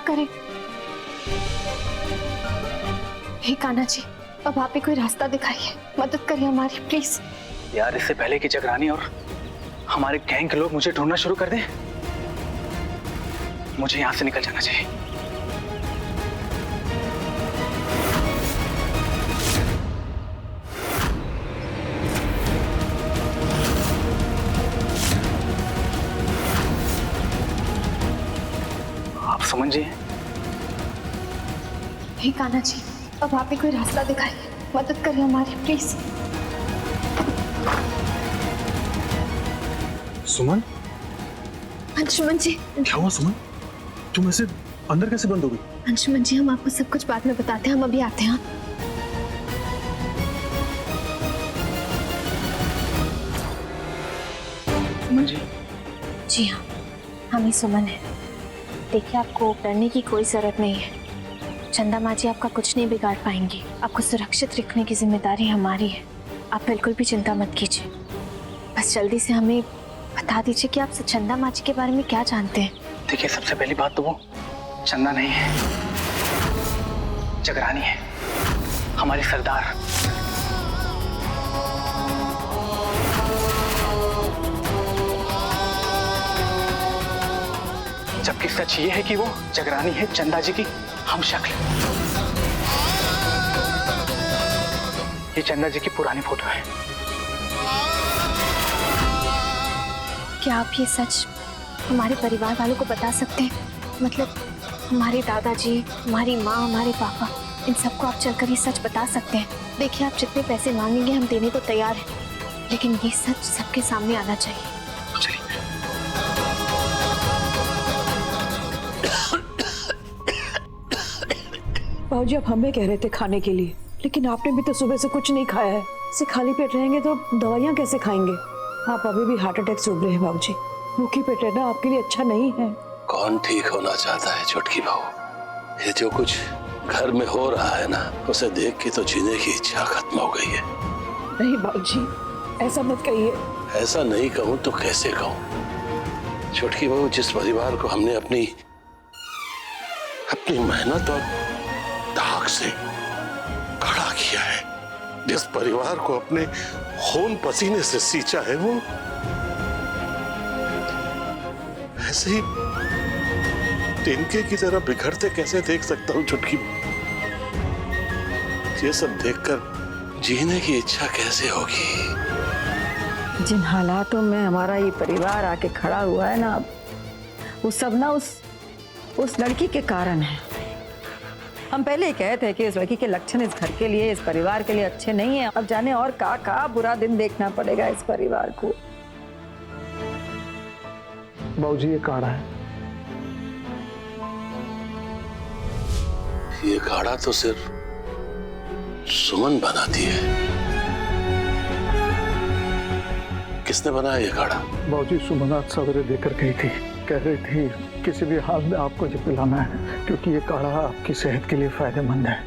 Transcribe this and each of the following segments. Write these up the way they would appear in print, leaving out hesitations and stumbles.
करें। हे कान्हा जी, अब आप ही कोई रास्ता दिखाइए, मदद करिए हमारी प्लीज। यार इससे पहले कि जगरानी और हमारे गैंग के लोग मुझे ढूंढना शुरू कर दें, मुझे यहाँ से निकल जाना चाहिए। आप सुमन जी हैं? हे कान्हा जी, अब आप ही कोई रास्ता दिखाइए, मदद करिए हमारी प्लीज। सुमन, अंशुमन जी। क्या हुआ सुमन? तुम ऐसे अंदर कैसे बंद हो गई? अंशुमन जी, हम आपको सब कुछ बाद में बताते हैं, हम अभी आते हैं। सुमन जी? जी हाँ, हम ही सुमन है। देखिए, आपको डरने की कोई जरूरत नहीं है। चंदा माँ जी आपका कुछ नहीं बिगाड़ पाएंगी। आपको सुरक्षित रखने की जिम्मेदारी हमारी है। आप बिल्कुल भी चिंता मत कीजिए। बस जल्दी से हमें बता दीजिए कि आप चंदा माँ जी के बारे में क्या जानते हैं। देखिए, सबसे पहली बात तो वो चंदा नहीं है, जगरानी है, हमारी सरदार। जबकि सच ये है कि वो जगरानी है चंदा जी की हम शक्ल। ये चंदा जी की पुरानी फोटो है। क्या आप ये सच हमारे परिवार वालों को बता सकते हैं? मतलब हमारे दादाजी, हमारी माँ, हमारे पापा, इन सबको आप चलकर ये सच बता सकते हैं। देखिए, आप जितने पैसे मांगेंगे हम देने को तैयार हैं, लेकिन ये सच सबके सामने आना चाहिए। बाबूजी, आप हमें कह रहे थे खाने के लिए, लेकिन आपने भी तो सुबह से कुछ नहीं खाया है। इसे खाली पेट रहेंगे तो दवाइयाँ कैसे खाएंगे? आप अभी भी हार्ट अटैक से उभरे हैं बाबूजी। भूखी पेट रहना आपके लिए अच्छा नहीं है। कौन ठीक होना चाहता है छोटकी बहू? ये जो कुछ घर में हो रहा है ना, उसे देख के तो जीने की इच्छा खत्म हो गई है। नहीं बाबूजी, ऐसा मत कहिए। ऐसा नहीं कहूँ तो कैसे कहूँ? छोटकी बहू, जिस परिवार को हमने अपनी मेहनत और ताक से खड़ा किया है, जिस परिवार को अपने खून पसीने से सींचा है, वो ऐसे ही तिनके की तरह बिखरते कैसे देख सकता हूँ छुटकी? ये सब देखकर जीने की इच्छा कैसे होगी? जिन हालातों में हमारा ये परिवार आके खड़ा हुआ है ना, वो सब ना उस लड़की के कारण है। हम पहले ही कहते हैं कि इस लड़की के लक्षण इस घर के लिए, इस परिवार के लिए अच्छे नहीं है। अब जाने और का बुरा दिन देखना पड़ेगा इस परिवार को। बाबूजी, ये काढ़ा है। ये काढ़ा तो सिर्फ सुमन बनाती है। किसने बनाया ये काढ़ा? बाबूजी, सुमन आज सवेरे देकर गई थी। कह रही थी किसी भी हाल में आपको ये पिलाना है, क्योंकि ये काढ़ा आपकी सेहत के लिए फायदेमंद है।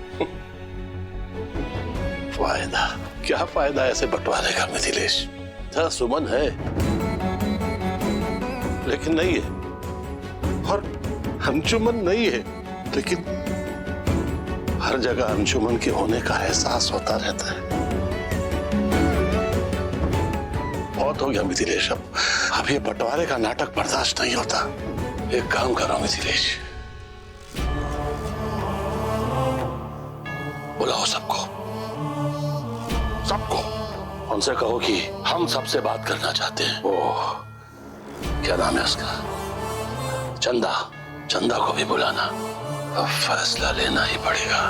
फायदा? क्या फायदा ऐसे बंटवारे का मिथिलेश? था सुमन है, लेकिन नहीं है, और अंशुमन नहीं है, लेकिन हर जगह अंशुमन के होने का एहसास होता रहता है। बहुत हो गया मिथिलेश, अब ये बंटवारे का नाटक बर्दाश्त नहीं होता। एक काम करो मिथिलेश, बुलाओ सबको, उनसे कहो कि हम सबसे बात करना चाहते हैं। वो क्या नाम है उसका? चंदा को भी बुलाना। अब फैसला लेना ही पड़ेगा।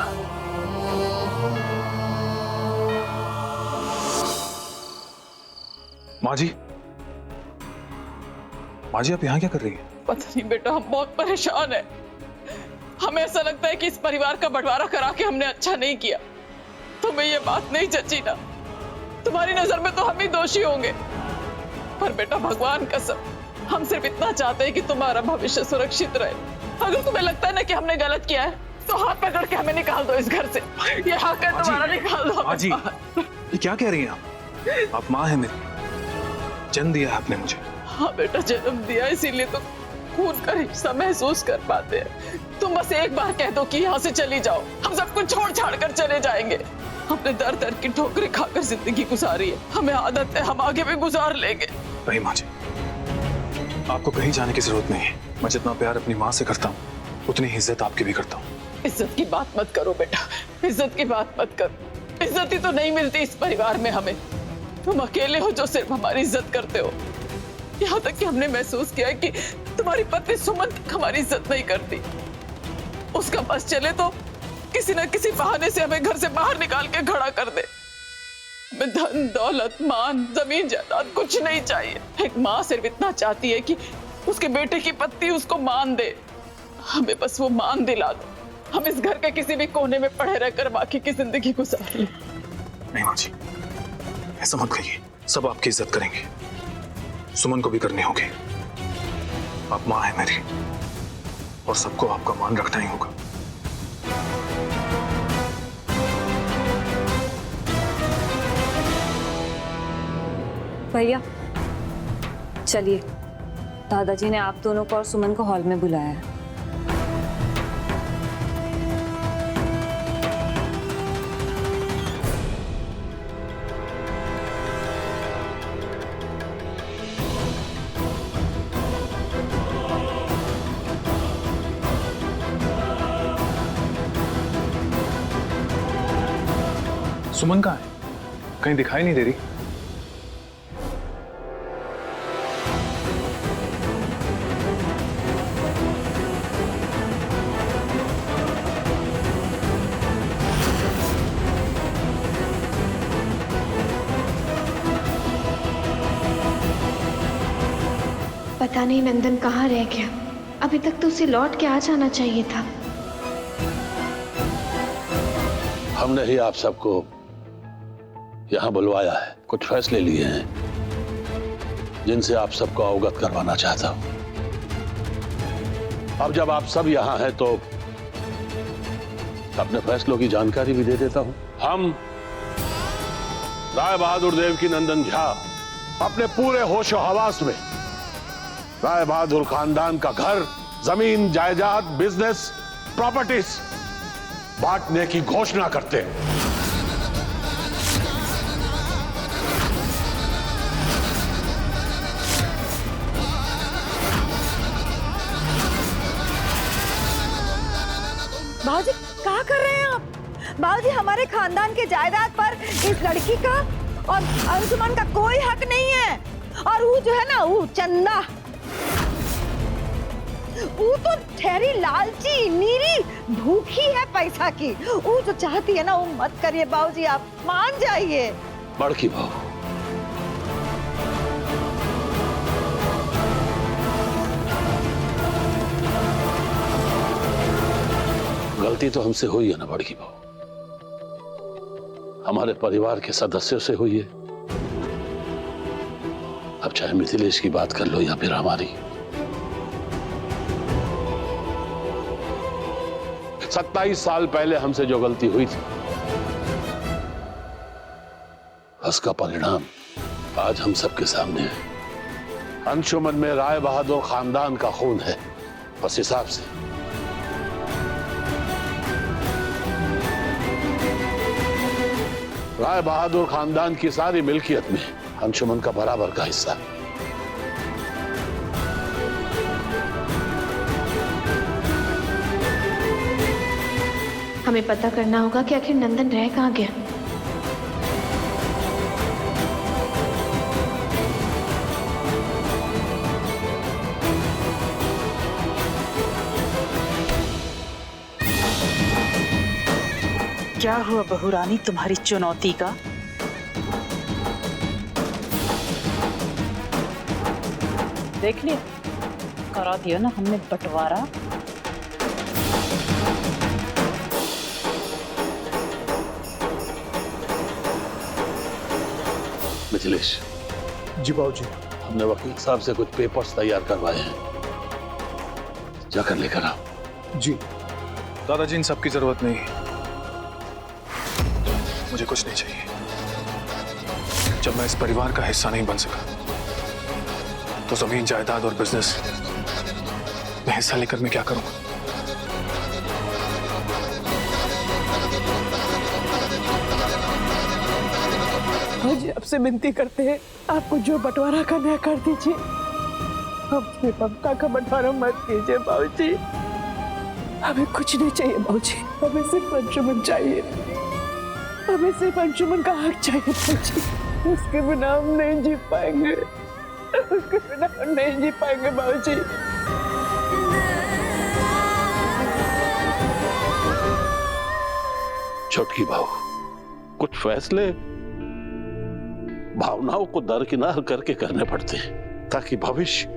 माँ जी, आप यहाँ क्या कर रही हैं? पता नहीं बेटा, हम बहुत परेशान हैं। हमें ऐसा लगता है कि इस परिवार का बंटवारा करा के हमने अच्छा नहीं किया। तुम्हें ये बात नहीं जची ना? तुम्हारी नजर में तो हम ही दोषी होंगे, पर बेटा भगवान कसम, हम सिर्फ इतना चाहते हैं कि तुम्हारा भविष्य सुरक्षित रहे। अगर तुम्हें लगता है ना कि हमने गलत किया है, तो हाथ पकड़ के हमें निकाल दो इस घर से। ये हक है तुम्हारा, निकाल दो। माँ जी, ये क्या कह रही हैं आप? माँ है मेरी, जन्म दिया है आपने मुझे। हाँ बेटा, जन्म दिया, इसीलिए तो खून का रिश्ता महसूस कर पाते हैं। तुम बस एक बार कह दो कि यहाँ से चली जाओ, हम सब कुछ छोड़ छाड़ कर चले जाएंगे। हमने दर दर की ठोकरें खाकर जिंदगी गुजारी है, हमें आदत है, हम आगे भी गुजार लेंगे। नहीं माँ जी, आपको कहीं जाने की जरूरत नहीं है। मैं जितना प्यार अपनी माँ से करता हूँ, उतनी ही इज्जत आपकी भी करता हूँ। इज्जत की बात मत करो बेटा, इज्जत की बात मत करो। इज्जत ही तो नहीं मिलती इस परिवार में हमें। तुम अकेले हो जो सिर्फ हमारी इज्जत करते हो। यहाँ तक कि हमने महसूस किया है कि तुम्हारी पत्नी सुमन तक हमारी इज्जत नहीं करती। उसका बस चले तो किसी न किसी बहाने से हमें घर से बाहर निकाल के खड़ा कर दे। हमें धन दौलत मान जमीन जायदाद कुछ नहीं चाहिए। एक माँ सिर्फ इतना चाहती है कि उसके बेटे की पत्नी उसको मान दे। हमें बस वो मान दिला दो, हम इस घर के किसी भी कोने में पड़े रहकर बाकी की जिंदगी गुजार लें। नहीं माँ जी, ऐसा मत कहिए। सब आपकी इज्जत करेंगे, सुमन को भी करनी होगी। आप माँ है मेरी, और सबको आपका मान रखना ही होगा। भैया चलिए, दादाजी ने आप दोनों को और सुमन को हॉल में बुलाया है। सुमन कहाँ है? कहीं दिखाई नहीं दे रही। पता नहीं नंदन कहाँ रह गया। अभी तक तो उसे लौट के आ जाना चाहिए था। हमने ही आप सबको यहाँ बुलवाया है, कुछ फैसले लिए हैं जिनसे आप सबको अवगत करवाना चाहता हूँ। अब जब आप सब यहाँ हैं तो अपने फैसलों की जानकारी भी दे देता हूँ। हम राय बहादुर देव की नंदन झा अपने पूरे होशो हवास में राय बहादुर खानदान का घर, जमीन, जायदाद, बिजनेस, प्रॉपर्टीज बांटने की घोषणा करते हैं। बाबूजी क्या कर रहे हैं आप? बाबूजी, हमारे खानदान के जायदाद पर इस लड़की का और अंशुमन का कोई हक नहीं है। और वो जो है ना, वो चंदा, वो तो ठहरी लालची, नीरी, भूखी है पैसा की। वो जो चाहती है ना, वो मत करिए बाबूजी, आप मान जाइए। बड़की बहू, गलती तो हमसे हुई है ना बड़की बहू, हमारे परिवार के सदस्यों से हुई है। अब चाहे मिथिलेश की बात कर लो या फिर हमारी, 27 साल पहले हमसे जो गलती हुई थी, उसका परिणाम आज हम सबके सामने है। अंशुमन में राय बहादुर खानदान का खून है, बस हिसाब से। राय बहादुर खानदान की सारी मिल्कियत में अंशुमन का बराबर का हिस्सा। हमें पता करना होगा कि आखिर नंदन रह कहाँ गया। क्या हुआ बहुरानी तुम्हारी चुनौती का? देख लिया, करा दिया ना हमने बंटवारा। मिथिलेश जी बाबूजी। हमने वकील साहब से कुछ पेपर्स तैयार करवाए हैं, जाकर लेकर आओ। जी दादाजी, इन सब की जरूरत नहीं है, मुझे कुछ नहीं चाहिए। जब मैं इस परिवार का हिस्सा नहीं बन सका तो जमीन, जायदाद और बिजनेस में हिस्सा लेकर मैं क्या करूंगा? आज आपसे विनती करते हैं, आपको जो बंटवारा करना है कर दीजिए। अपने ममता का बंटवारा मत कीजिए बाबूजी। हमें कुछ नहीं चाहिए बाबूजी, हमें सिर्फ अंशुमन चाहिए। हमें सिर्फ अंशुमन का हक चाहिए बाबूजी। उसके बिना हम नहीं जी पाएंगे, उसके बिना हम नहीं जी पाएंगे बाबूजी। छोटकी बहू, कुछ फैसले भावनाओं को दरकिनार करके करने पड़ते हैं ताकि भविष्य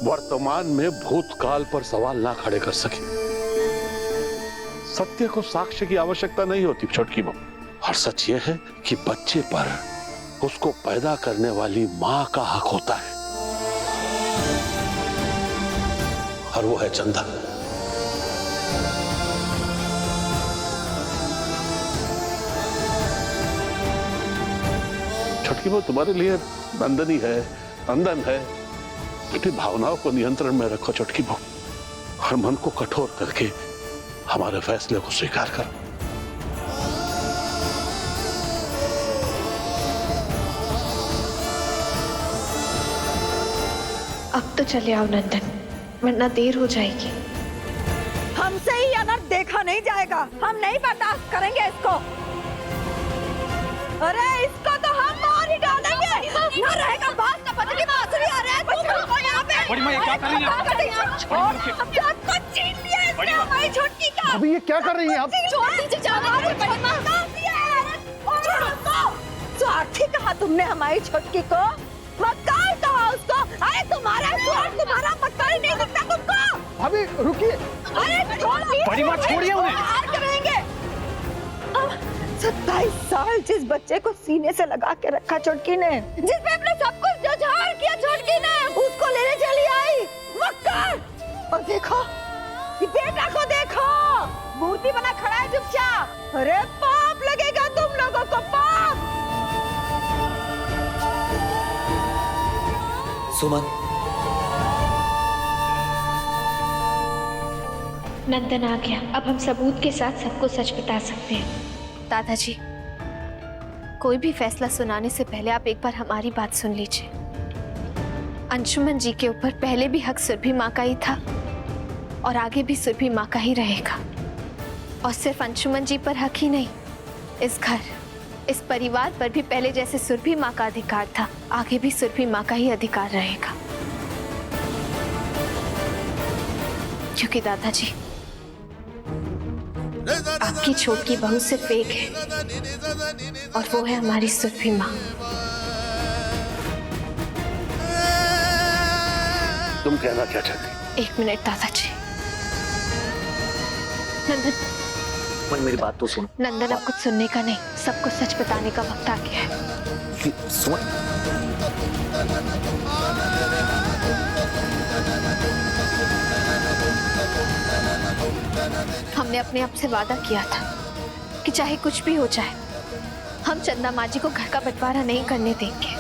वर्तमान में भूतकाल पर सवाल ना खड़े कर सके। सत्य को साक्ष्य की आवश्यकता नहीं होती छोटकी बहू। और सच यह है कि बच्चे पर उसको पैदा करने वाली मां का हक होता है, और वो है चंदा। छोटकी बहू, तुम्हारे लिए नंदनी है, नंदन है। अपनी भावनाओं को नियंत्रण में रखो छोटकी बहू, और मन को कठोर करके हमारे फैसले को स्वीकार करो। अब तो चले आओ नंदन, वरना देर हो जाएगी। हमसे ही अनर्थ देखा नहीं जाएगा, हम नहीं बर्दाश्त करेंगे इसको। अरे इसको तो हम मार ही डालेंगे, न रहेगा बात न बदली बांसुरी। अरे बच्चों यहाँ पे बड़ी माँ, ये क्या कर रही हैं? अब जान को छीन लिया इसने हमारी छोटकी का। अभी ये क्या कर रही हैं आप? छोड़ दीजिए जाना, बड़ी माँ स्वार्थी कहा तुमने हमारी छोटकी को, मक्कार कहा उसको। अरे तुम्हारा स्वार्थ, तुम्हारा मक्कार नहीं दिखता तुमको? अभी रुकिए। अरे छोड़िए, बड़ी माँ छोड़िए उन्हें। हार करेंगे। 27 साल जिस बच्चे को सीने से लगा के रखा छोटकी ने, जिसमें अपने सब कुछ जोझाड़ किया छोटकी ने, उसको लेने चली आई मक्कार। और देखो ये बेटा को देखो, मूर्ति बना खड़ा है चुपचाप। अरे पाप लगेगा तुम लोगों को, पाप। सुमन, नंदन आ गया, अब हम सबूत के साथ सबको सच बता सकते हैं। दादाजी, कोई भी फैसला सुनाने से पहले आप एक बार हमारी बात सुन लीजिए। अंशुमन जी के ऊपर पहले भी हक सुरभि माँ का ही था, और आगे भी सुरभि माँ का ही रहेगा। और सिर्फ अंशुमन जी पर हक ही नहीं, इस घर, इस परिवार पर भी पहले जैसे सुरभि माँ का अधिकार था, आगे भी सुरभि माँ का ही अधिकार रहेगा। क्योंकि दादाजी, आपकी छोटी बहू सिर्फ एक है, और वो है हमारी सुरभि माँ। तुम कहना क्या चाहती? 1 मिनट दादाजी। नंदन, मेरी बात तो सुन। नंदन, अब कुछ सुनने का नहीं, सबको सच बताने का वक्त आ गया है। सुमन, हमने अपने आप से वादा किया था कि चाहे कुछ भी हो जाए, हम चंदा माँ जी को घर का बंटवारा नहीं करने देंगे।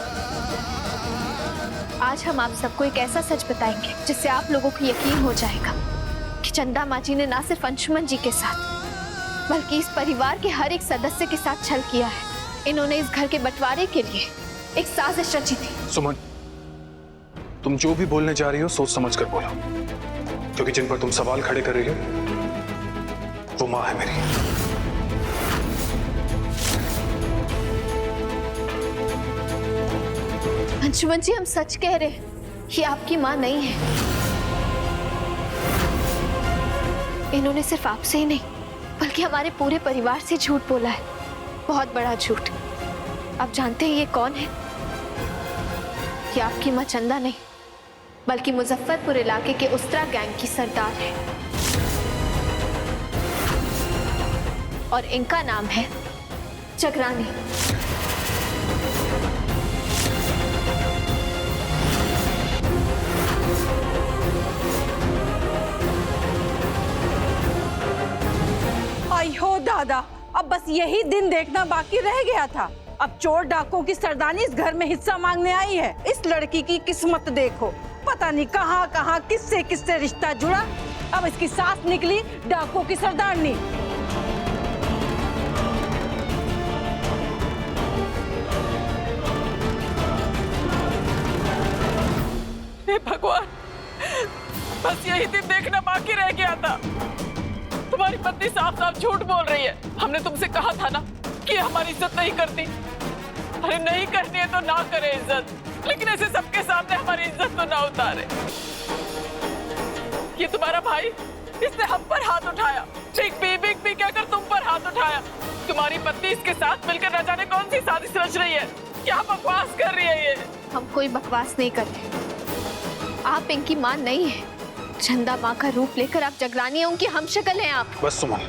आज हम आप सबको एक ऐसा सच बताएंगे जिससे आप लोगों को यकीन हो जाएगा कि चंदा माँ जी ने ना सिर्फ अंशुमन जी के साथ, बल्कि इस परिवार के हर एक सदस्य के साथ छल किया है। इन्होंने इस घर के बंटवारे के लिए एक साजिश रची थी। सुमन, तुम जो भी बोलने जा रही हो सोच समझ कर बोलो, क्योंकि जिन पर तुम सवाल खड़े कर रही हो वो माँ है मेरी। अंशुमन जी, हम सच कह रहे हैं, ये आपकी माँ नहीं है। इन्होंने सिर्फ आपसे ही नहीं, बल्कि हमारे पूरे परिवार से झूठ बोला है, बहुत बड़ा झूठ। आप जानते हैं ये कौन है? ये आपकी माँ चंदा नहीं, बल्कि मुजफ्फरपुर इलाके के उस्तरा गैंग की सरदार है, और इनका नाम है जगरानी। आई हो दादा, अब बस यही दिन देखना बाकी रह गया था। अब चोर डाकुओं की सरदारनी इस घर में हिस्सा मांगने आई है। इस लड़की की किस्मत देखो, पता नहीं कहाँ कहाँ किससे किससे रिश्ता जुड़ा। अब इसकी सास निकली डाकुओं की सरदारनी। हे भगवान, बस यही दिन देखना बाकी रह गया था। तुम्हारी पत्नी साफ साफ झूठ बोल रही है। हमने तुमसे कहा था ना कि हमारी इज्जत नहीं करती। अरे नहीं करनी है तो ना करे इज्जत, लेकिन ऐसे सबके सामने हमारी इज्जत तो ना उतारे। ये तुम्हारा भाई, इसने हम पर हाथ उठाया, बिग बी कहकर तुम पर हाथ उठाया। तुम्हारी पत्नी इसके साथ मिलकर न जाने कौन सी साजिश रच रही है। क्या बकवास कर रही है ये। हम कोई बकवास नहीं कर रहे। आप इनकी मां नहीं है। चंदा माँ का रूप लेकर आप जगरानी हैं, उनकी हमशक्ल हैं आप। बस सुमन,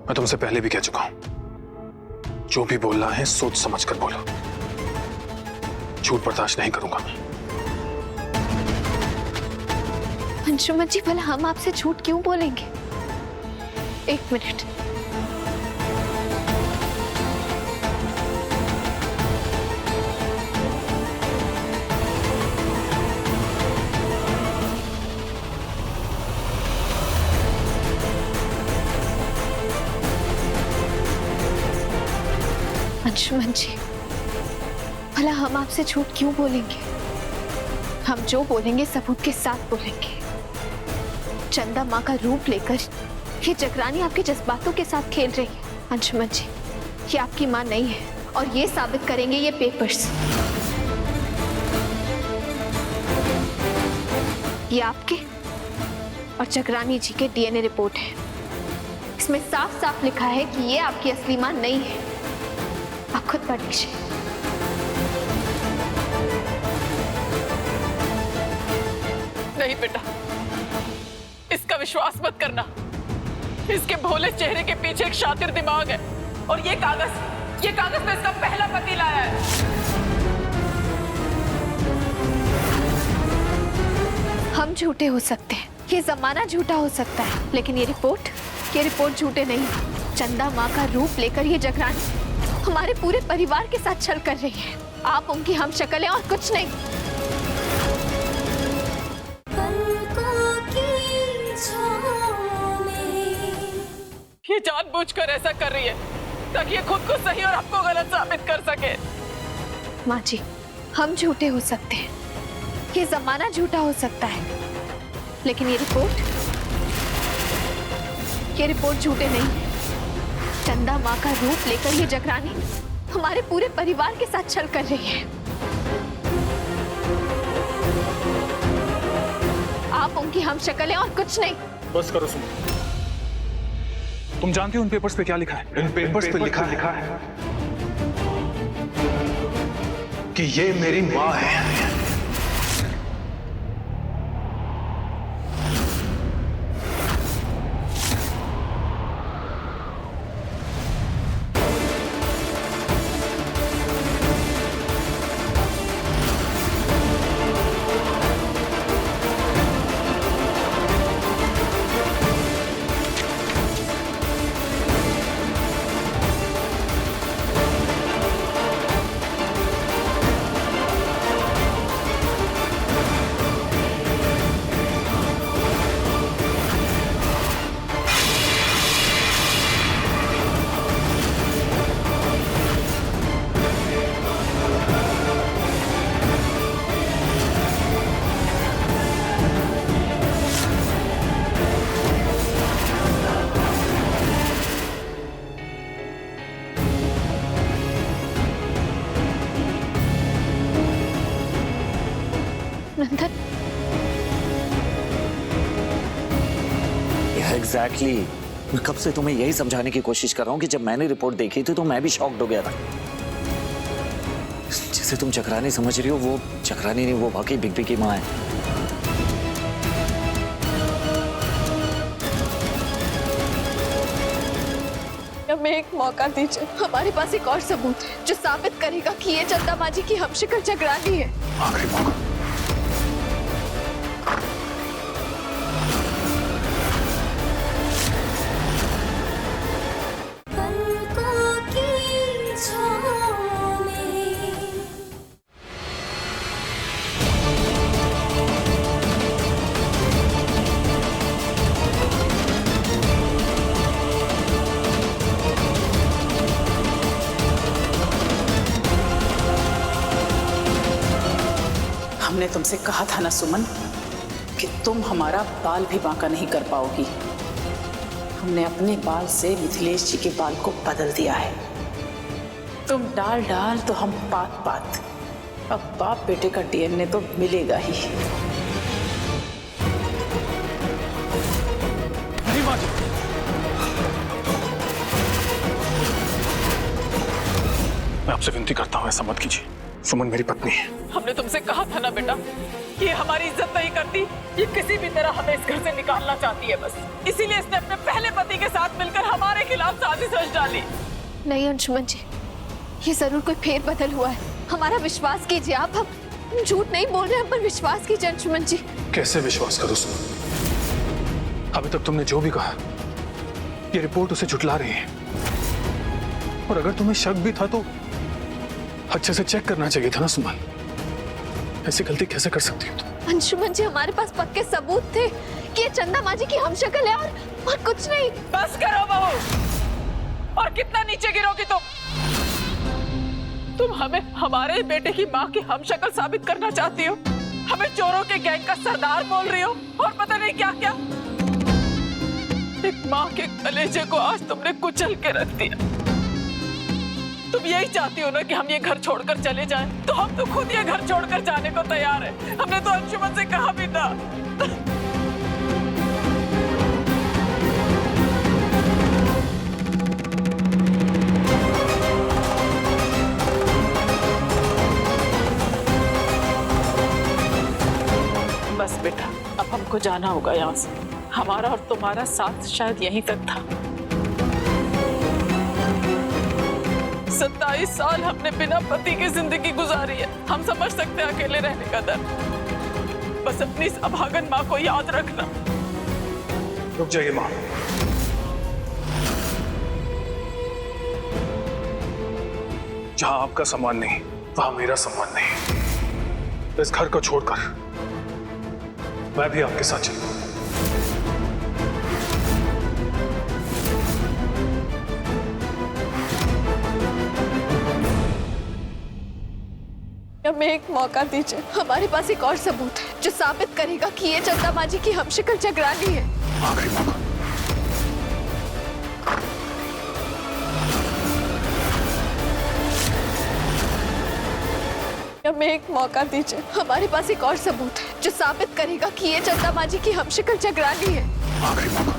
मैं तुमसे पहले भी कह चुका हूं, जो भी बोलना है सोच समझ कर बोलो। झूठ बर्दाश्त नहीं करूंगा मैं। अंशुमन जी, भला हम आपसे झूठ क्यों बोलेंगे? एक मिनट। अंशुमन जी, भला हम आपसे झूठ क्यों बोलेंगे? हम जो बोलेंगे सबूत के साथ बोलेंगे। चंदा माँ का रूप लेकर ये जगरानी आपके जज्बातों के साथ खेल रही है। अंशुमन जी, ये आपकी माँ नहीं है और ये साबित करेंगे ये पेपर्स। ये आपके और जगरानी जी के डीएनए रिपोर्ट है। इसमें साफ साफ लिखा है कि ये आपकी असली माँ नहीं है। आप खुद पढ़ लीजिए। नहीं बेटा, इसका विश्वास मत करना। इसके भोले चेहरे के पीछे एक शातिर दिमाग है। और ये कागज तो इसका पहला पति लाया है। हम झूठे हो सकते हैं, ये जमाना झूठा हो सकता है, लेकिन ये रिपोर्ट झूठे नहीं। चंदा माँ का रूप लेकर ये जगरानी हमारे पूरे परिवार के साथ छल कर रही है। आप उनकी हमशक्ल हैं और कुछ नहीं। ये जानबूझकर ऐसा कर रही है ताकि ये खुद को सही और आपको गलत साबित कर सके। माँ जी, हम झूठे हो सकते हैं, ये जमाना झूठा हो सकता है, लेकिन ये रिपोर्ट झूठे नहीं है। चंदा माँ का रूप लेकर ये जगरानी हमारे पूरे परिवार के साथ छल कर रही है। आप उनकी हमशक्ल हैं और कुछ नहीं। बस करो सुमन। तुम जानते हो उन पेपर्स पे क्या लिखा है? इन पेपर्स पे लिखा है कि ये मेरी माँ है। नंदन, एग्जैक्टली मैं कब से तुम्हें यही समझाने की कोशिश कर रहा हूँ कि जब मैंने रिपोर्ट देखी थी तो मैं भी शॉक्ड हो गया था। जिसे तुम चक्रानी समझ रही हो वो चक्रानी नहीं, वो वाकई बिग बी की माँ है। हमें एक मौका दीजिए। हमारे पास एक और सबूत है जो साबित करेगा कि ये चंदा माँ जी की हमशक्ल जगरानी है। आखिरी मौका। हमने तुमसे कहा था ना सुमन कि तुम हमारा बाल भी बांका नहीं कर पाओगी। हमने अपने बाल से मिथिलेश जी के बाल को बदल दिया है। तुम डाल डाल तो हम पात पात। अब बाप बेटे का डीएनए तो मिलेगा ही। नहीं माँ जी, मैं आपसे विनती करता हूँ ऐसा मत कीजिए। सुमन मेरी पत्नी है। हमने तुमसे कहा था ना बेटा कि ये हमारी इज्जत नहीं करती, ये किसी भी तरह हमें इस घर से निकालना चाहती है बस। इसीलिए इसने अपने पहले पति के साथ मिलकर हमारे खिलाफ साजिश रच डाली। नहीं अंशुमन जी, ये जरूर कोई फेरबदल हुआ है। हमारा विश्वास कीजिए आप, हम झूठ नहीं बोल रहे, हम पर विश्वास कीजिए अंशुमन जी। कैसे विश्वास करूं सुमन? अभी तक तुमने जो भी कहा ये रिपोर्ट उसे झुठला रही है। और अगर तुम्हें शक भी था तो अच्छे से चेक करना चाहिए था ना सुमन। ऐसी गलती कैसे कर सकती हो तुम? अंशुमन जी, हमारे पास पक्के सबूत थे कि ये चंदा माजी की हमशक्ल है और कुछ नहीं। बस करो बहू, और कितना नीचे गिरोगी तुम हमें हमारे बेटे की माँ की हमशक्ल साबित करना चाहती हो। हमें चोरों के गैंग का सरदार बोल रही हो और पता नहीं क्या क्या। एक माँ के कलेजे को आज तुमने कुचल के रख दिया। तुम यही चाहती हो ना कि हम ये घर छोड़कर चले जाएं? तो हम तो खुद ये घर छोड़कर जाने को तैयार हैं। हमने तो अंशुमन से कहा भी था। बस बेटा, अब हमको जाना होगा यहाँ से। हमारा और तुम्हारा साथ शायद यहीं तक था। 27 साल हमने बिना पति की जिंदगी गुजारी है। हम समझ सकते हैं अकेले रहने का दर्द। बस अपनी इस अभागन माँ को याद रखना। रुक जाइए माँ। जहां आपका सम्मान नहीं वहां मेरा सम्मान नहीं। इस घर को छोड़कर मैं भी आपके साथ चलूंगा। हमें एक मौका दीजिए। हमारे पास एक और सबूत है जो साबित करेगा कि ये चंदा माजी की हमशक्ल जगरानी है। आखिरी मौका। हमें एक मौका दीजिए। हमारे पास एक और सबूत है जो साबित करेगा कि ये चंदा माजी की हमशक्ल जगरानी है। आखिरी मौका।